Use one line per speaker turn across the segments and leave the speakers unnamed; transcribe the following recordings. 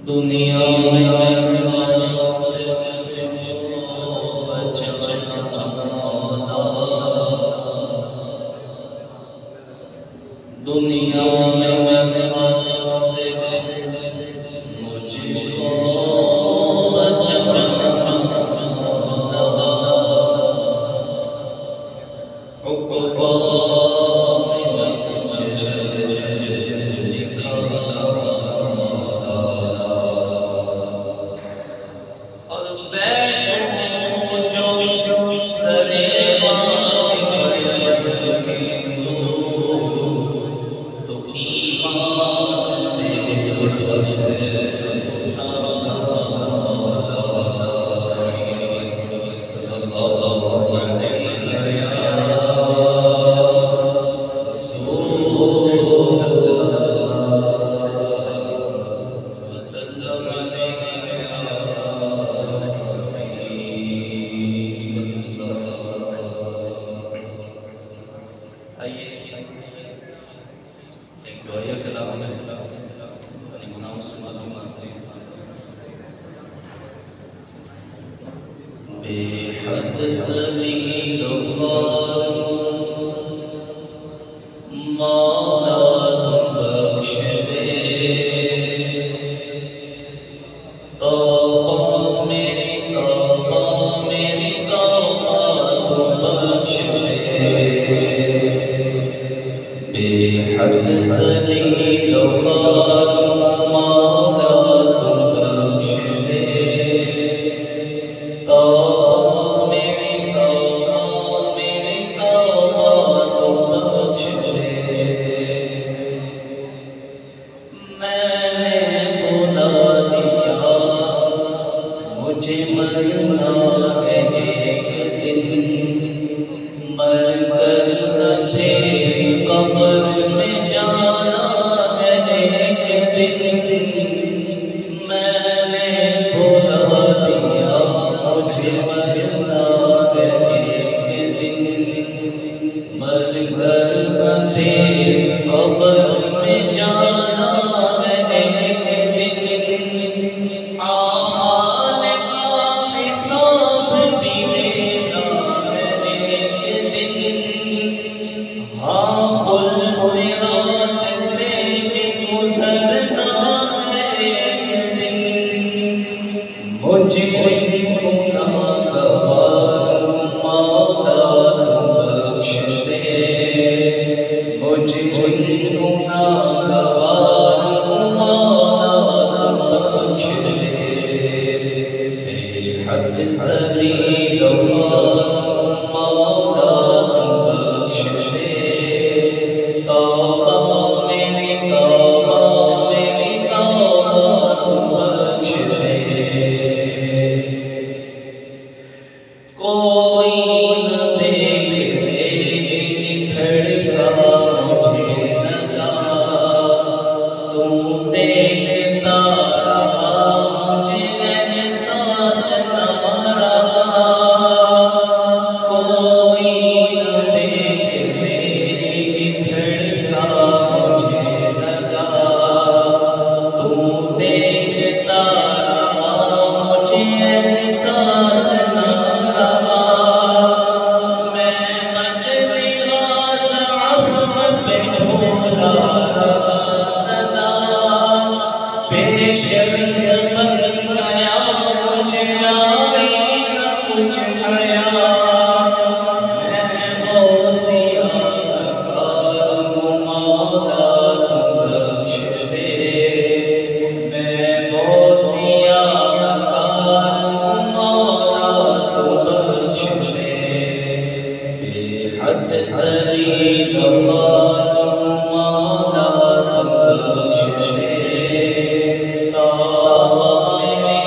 दुनिया में दुनिया में मेहनत से मुझको बेहद ज़लील मौला तुम बख्श दे तौबा मेरी तौबा तुम बख्श दे बेहद ज़लील मौला तुम बख्श दे मुझे मरना है एक दिन, मर कर अंधेरी कब्र में जाना है एक दिन। मैंने भुला दिया मुझे मरना है एक दिन, मर कर अंधेरी कब्र में जाना है एक दिन। मुझे गुनाहगार मौला तुम बख्श दे मुझे गुनाहगार मौला तुम बख्श दे बेहद ज़लील मौला तुम बख्श दे तौबा मेरी तौबा तुम बख्श दे। कोई न देखे धड़का मुझे लगा तुम देखता मुझे एहसास हमारा। कोई न देखे धड़का मुझे लगा तुम देखता मुझे एहसास मुझे जाए न कुछ आया मैं मौसिया मौला तुम बख्श दे मैं मौसिया मौला तुम बख्श दे बेहद ज़लील मौला तुम बख्श दे तौबा मेरी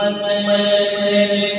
मत से